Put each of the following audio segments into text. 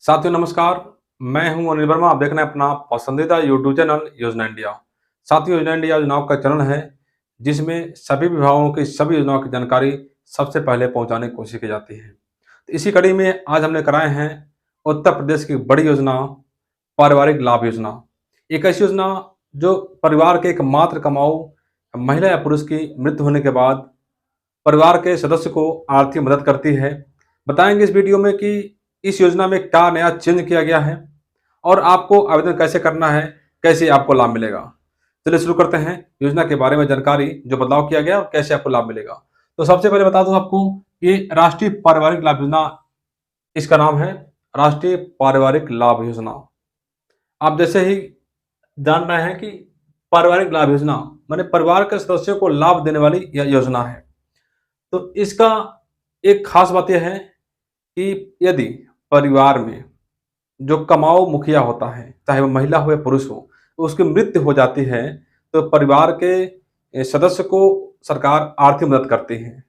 साथियों नमस्कार। मैं हूं अनिल वर्मा। आप देख रहे हैं अपना पसंदीदा यूट्यूब चैनल योजना इंडिया। साथियों, योजना इंडिया योजनाओं का चैनल है जिसमें सभी विभागों की सभी योजनाओं की जानकारी सबसे पहले पहुंचाने की कोशिश की जाती है। तो इसी कड़ी में आज हमने कराए हैं उत्तर प्रदेश की बड़ी योजना, पारिवारिक लाभ योजना। एक ऐसी योजना जो परिवार के एकमात्र कमाऊ महिला या पुरुष की मृत्यु होने के बाद परिवार के सदस्य को आर्थिक मदद करती है। बताएंगे इस वीडियो में कि इस योजना में क्या नया चेंज किया गया है और आपको आवेदन कैसे करना है, कैसे आपको लाभ मिलेगा। चलिए शुरू करते हैं योजना के बारे में जानकारी, जो बदलाव किया गया और कैसे आपको लाभ मिलेगा। तो सबसे पहले बता दूं आपको, ये राष्ट्रीय पारिवारिक लाभ योजना इसका नाम है, राष्ट्रीय पारिवारिक लाभ योजना। आप जैसे ही जान रहे हैं कि पारिवारिक लाभ योजना माने परिवार के सदस्यों को लाभ देने वाली यह योजना है। तो इसका एक खास बात यह है कि यदि परिवार में जो कमाऊ मुखिया होता है, चाहे वो महिला हो या पुरुष हो, तो उसकी मृत्यु हो जाती है, तो परिवार के सदस्य को सरकार आर्थिक मदद करती है।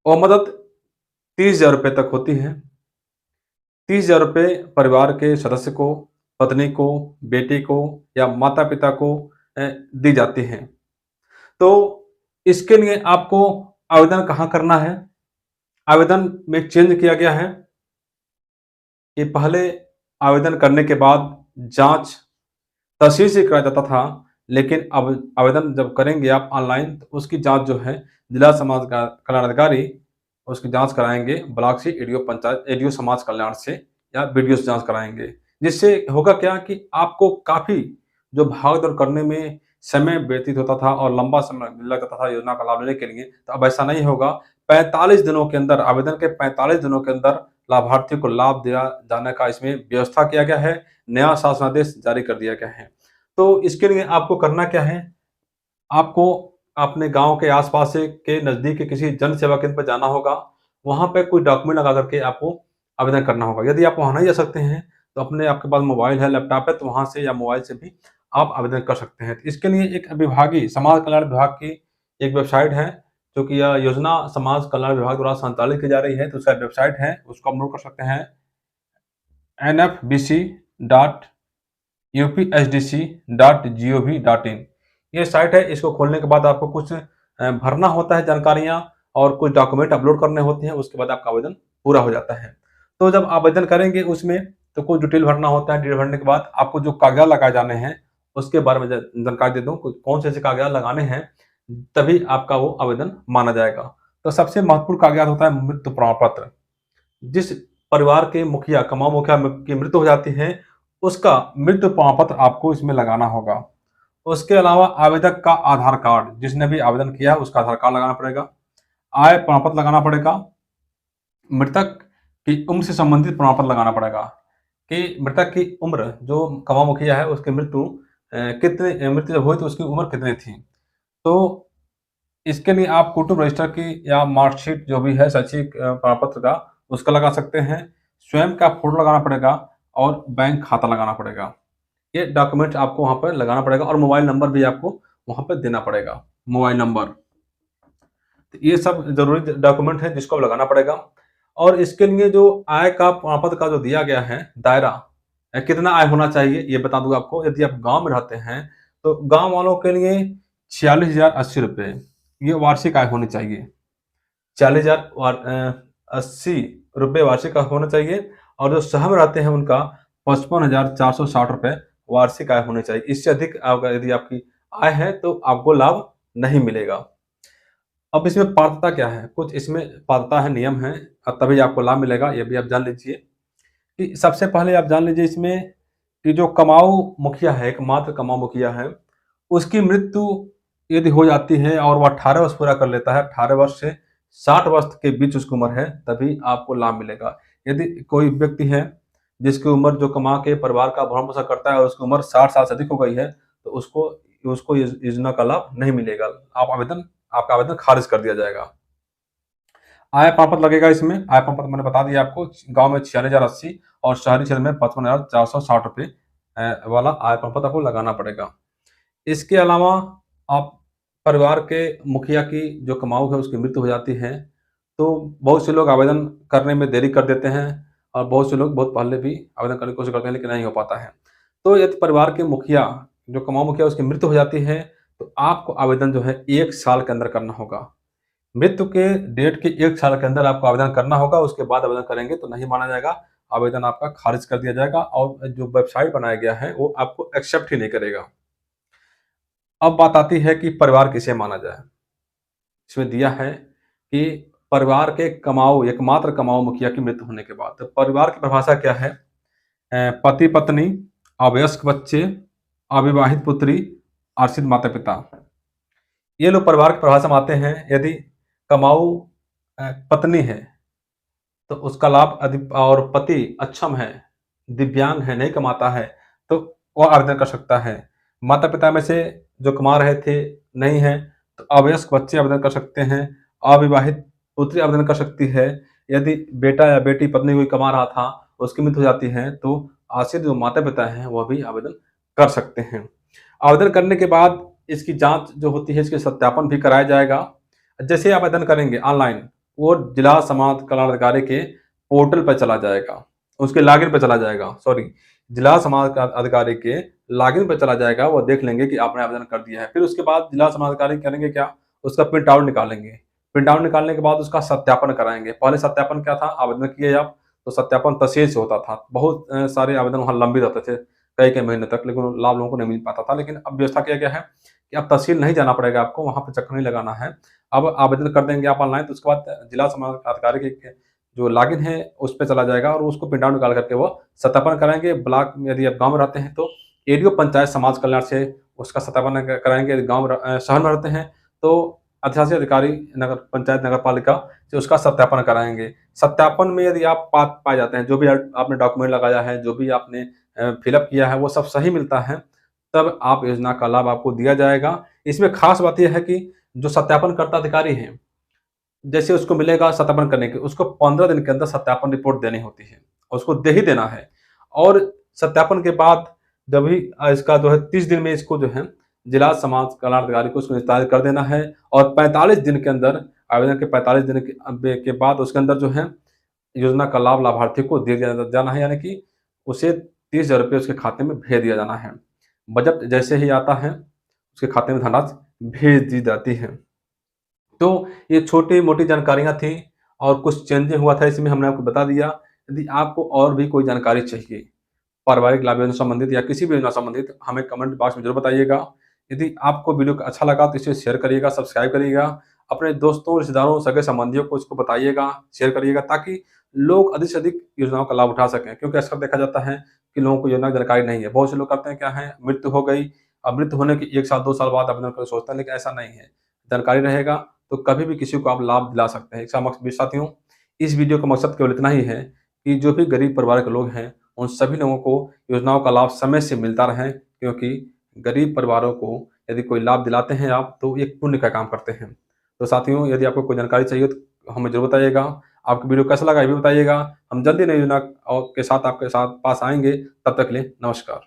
और मदद 30,000 रुपये तक होती है। 30,000 रुपये परिवार के सदस्य को, पत्नी को, बेटे को या माता पिता को दी जाती है। तो इसके लिए आपको आवेदन कहाँ करना है? आवेदन में चेंज किया गया है कि पहले आवेदन करने के बाद जांच तहसील से कराया जाता था, लेकिन अब आवेदन जब करेंगे आप ऑनलाइन, तो उसकी जांच जो है जिला समाज का कल्याण अधिकारी उसकी जांच कराएंगे, ब्लॉक से एडीओ पंचायत एडीओ समाज कल्याण से या बीडीओ से जांच कराएंगे। जिससे होगा क्या कि आपको काफ़ी जो भाग दौड़ करने में समय व्यतीत होता था और लंबा समय लग जाता था योजना का लाभ लेने के लिए, तो अब ऐसा नहीं होगा। 45 दिनों के अंदर, आवेदन के 45 दिनों के अंदर लाभार्थी को लाभ दिया जाने का इसमें व्यवस्था किया गया है। नया शासनादेश जारी कर दिया गया है। तो इसके लिए आपको करना क्या है? आपको अपने गाँव के आस-पास से के नज़दीक के किसी जन सेवा केंद्र पे जाना होगा। वहाँ पे कोई डॉक्यूमेंट लगा कर के आपको आवेदन करना होगा। यदि आप वहाँ नहीं जा सकते हैं, तो आपके पास मोबाइल है, लैपटॉप है, तो वहाँ से या मोबाइल से भी आप आवेदन कर सकते हैं। तो इसके लिए एक विभागीय समाज कल्याण विभाग की एक वेबसाइट है, जो कि यह योजना समाज कल्याण विभाग द्वारा संचालित की जा रही है। तो उसका वेबसाइट है, उसको आप नोट कर सकते हैं, nfbc.upsdc.gov.in। ये साइट है। इसको खोलने के बाद आपको कुछ भरना होता है जानकारियाँ और कुछ डॉक्यूमेंट अपलोड करने होते हैं, उसके बाद आपका आवेदन पूरा हो जाता है। तो जब आवेदन करेंगे उसमें तो कुछ डिटेल भरना होता है। डिटेल भरने के बाद आपको जो कागज़ात लगाए जाने हैं, उसके बारे में जानकारी दे दूँ, कौन से ऐसे कागज़ात लगाने हैं, तभी आपका वो आवेदन माना जाएगा। तो सबसे महत्वपूर्ण कागज़ात होता है मृत्यु प्रमाण पत्र। जिस परिवार के मुखिया, कमाऊ मुखिया की मृत्यु हो जाती है, उसका मृत्यु प्रमाण पत्र आपको इसमें लगाना होगा। उसके अलावा आवेदक का आधार कार्ड, जिसने भी आवेदन किया है उसका आधार कार्ड लगाना पड़ेगा। आय प्रमाण पत्र लगाना पड़ेगा। मृतक की उम्र से संबंधित प्रमाण पत्र लगाना पड़ेगा कि मृतक की उम्र, जो कमाऊ मुखिया है उसकी मृत्यु जब हुई तो उसकी उम्र कितनी थी। तो इसके लिए आप कुटुंब रजिस्टर की या मार्कशीट जो भी है शैक्षिक प्रमाण पत्र का, उसका लगा सकते हैं। स्वयं का फ़ोटो लगाना पड़ेगा और बैंक खाता लगाना पड़ेगा। ये डॉक्यूमेंट आपको वहाँ पर लगाना पड़ेगा और मोबाइल नंबर भी आपको वहाँ पे देना पड़ेगा, मोबाइल नंबर। तो ये सब ज़रूरी डॉक्यूमेंट है जिसको लगाना पड़ेगा। और इसके लिए जो आय का प्रमाण पत्र का जो दिया गया है दायरा, कितना आय होना चाहिए ये बता दूँ आपको। यदि आप गाँव में रहते हैं, तो गाँव वालों के लिए 46,080 रुपये ये वार्षिक आय होनी चाहिए। 40,080 रुपये वार्षिक आय होना चाहिए। और जो शहर में रहते हैं उनका 55,460 रुपये वार्षिक आय होनी चाहिए। इससे अधिक यदि आपकी आय है तो आपको लाभ नहीं मिलेगा। अब इसमें पात्रता क्या है? कुछ इसमें पात्रता है, नियम है, तभी आपको लाभ मिलेगा, ये भी आप जान लीजिए। कि सबसे पहले आप जान लीजिए इसमें कि जो कमाऊ मुखिया है, एकमात्र कमाऊ मुखिया है, उसकी मृत्यु यदि हो जाती है और वो 18 वर्ष पूरा कर लेता है, 18 वर्ष से 60 वर्ष के बीच उसकी उम्र है, तभी आपको लाभ मिलेगा। यदि कोई व्यक्ति है जिसकी उम्र, जो कमा के परिवार का भरण-पोषण करता है और उसकी उम्र 60 साल से अधिक हो गई है, तो उसको उसको इस योजना का लाभ नहीं मिलेगा। आपका आवेदन खारिज कर दिया जाएगा। आय प्रमाण पत्र लगेगा इसमें। आय प्रमाण पत्र मैंने बता दिया आपको। गाँव में 46,080 और शहरी क्षेत्र में 55,460 रुपये वाला आय प्रमाण पत्र आपको लगाना पड़ेगा। इसके अलावा आप परिवार के मुखिया की जो कमाऊ है उसकी मृत्यु हो जाती है, तो बहुत से लोग आवेदन करने में देरी कर देते हैं और बहुत से लोग बहुत पहले भी आवेदन करने की कोशिश करते हैं लेकिन नहीं हो पाता है। तो यदि परिवार के मुखिया, जो कमाऊ मुखिया उसकी मृत्यु हो जाती है, तो आपको आवेदन जो है 1 साल के अंदर करना होगा। मृत्यु के डेट के 1 साल के अंदर आपको आवेदन करना होगा, उसके बाद आवेदन करेंगे तो नहीं माना जाएगा, आवेदन आपका खारिज कर दिया जाएगा और जो वेबसाइट बनाया गया है वो आपको एक्सेप्ट ही नहीं करेगा। अब बात आती है कि परिवार किसे माना जाए? इसमें दिया है कि परिवार के कमाऊ, एकमात्र कमाऊ मुखिया की मृत्यु होने के बाद। तो परिवार की परिभाषा क्या है? पति-पत्नी, अवयस्क बच्चे, अविवाहित पुत्री, आश्रित माता-पिता। ये लोग परिवार की परिभाषा में आते हैं। यदि कमाऊ पत्नी है, तो उसका लाभ और पति अक्षम है, दिव्यांग है, नहीं कमाता है, तो वह आवेदन कर सकता है। माता-पिता में से जो कमा रहे थे, नहीं है, तो अवयस्क बच्चे आवेदन कर सकते हैं। अविवाहित पुत्री आवेदन कर सकती है। यदि बेटा या बेटी पत्नी कोई कमा रहा था, उसकी मृत्यु हो जाती है, तो आश्रित जो माता-पिता हैं, वह भी आवेदन कर सकते हैं। आवेदन करने के बाद इसकी जाँच जो होती है, इसके सत्यापन भी कराया जाएगा। जैसे आवेदन करेंगे ऑनलाइन, वो जिला समाज कल्याण अधिकारी के पोर्टल पे चला जाएगा, उसके लॉगिन पे चला जाएगा, सॉरी, जिला समाज का अधिकारी के लॉगिन पे चला जाएगा, वो देख लेंगे कि आपने आवेदन कर दिया है। फिर उसके बाद जिला समाज अधिकारी करेंगे क्या? उसका प्रिंट आउट निकालेंगे। प्रिंट आउट निकालने के बाद उसका सत्यापन कराएँगे। पहले सत्यापन क्या था? आवेदन किए आप, तो सत्यापन तहसील से होता था। बहुत सारे आवेदन वहाँ लंबित रहते थे, कई-कई महीने तक, लेकिन लाभ लोगों को नहीं मिल पाता था। लेकिन अब व्यवस्था किया गया है कि अब तहसील नहीं जाना पड़ेगा आपको, वहाँ पे चक्कर नहीं लगाना है। अब आवेदन कर देंगे आप ऑनलाइन, तो उसके बाद जिला समाज अधिकारी के जो लॉगिन है उस पे चला जाएगा और उसको प्रिंट आउट निकाल करके वो सत्यापन कराएँगे। ब्लॉक में यदि आप गाँव में रहते हैं तो एडीओ पंचायत समाज कल्याण से उसका सत्यापन कराएँगे। यदि शहर में रहते हैं तो अधिशासी अधिकारी नगर पंचायत नगर पालिका से उसका सत्यापन कराएँगे। सत्यापन में यदि आप पाए जाते हैं, जो भी आपने डॉक्यूमेंट लगाया है, जो भी आपने फिलअप किया है, वो सब सही मिलता है, तब आप योजना का लाभ आपको दिया जाएगा। इसमें खास बात ये है कि जो सत्यापनकर्ता अधिकारी हैं, जैसे उसको मिलेगा सत्यापन करने के, उसको 15 दिन के अंदर सत्यापन रिपोर्ट देनी होती है, उसको दे ही देना है। और सत्यापन के बाद जब भी इसका जो है 30 दिन में इसको जो है जिला समाज कल्याण अधिकारी को उसको निस्तारित कर देना है और 45 दिन के अंदर, आवेदन के 45 दिन के बाद उसके अंदर जो है योजना का लाभ लाभार्थी को दे दिया जाना है, यानी कि उसे 30,000 रुपये उसके खाते में भेज दिया जाना है। बजट जैसे ही आता है, उसके खाते में धनराशि भेज दी जाती है। तो ये छोटी-मोटी जानकारियाँ थी और कुछ चेंजेज़ हुआ था, इसमें हमने आपको बता दिया। यदि आपको और भी कोई जानकारी चाहिए, पारिवारिक लाभ योजना संबंधित या किसी भी योजना संबंधित, हमें कमेंट बॉक्स में ज़रूर बताइएगा। यदि आपको वीडियो अच्छा लगा तो इसे शेयर करिएगा, सब्सक्राइब करिएगा। अपने दोस्तों, रिश्तेदारों, सगे-संबंधियों को इसको बताइएगा, शेयर करिएगा, ताकि लोग अधिक से अधिक योजनाओं का लाभ उठा सकें। क्योंकि अक्सर देखा जाता है कि लोगों को योजना की जानकारी नहीं है। बहुत से लोग करते हैं क्या है, मृत्यु हो गई, अब मृत्यु होने के 1 साल 2 साल बाद आवेदन करना सोचते हैं, लेकिन ऐसा नहीं है। जानकारी रहेगा तो कभी भी किसी को आप लाभ दिला सकते हैं। साथियों, इस वीडियो का मकसद केवल इतना ही है कि जो भी गरीब परिवार के लोग हैं, उन सभी लोगों को योजनाओं का लाभ समय से मिलता रहे, क्योंकि गरीब परिवारों को यदि कोई लाभ दिलाते हैं आप, तो एक पुण्य का काम करते हैं। तो साथियों, यदि आपको कोई जानकारी चाहिए तो हमें ज़रूर बताइएगा। आपको वीडियो कैसा लगा ये भी बताइएगा। हम जल्दी नई योजना के साथ आपके साथ पास आएँगे। तब तक के लिए नमस्कार।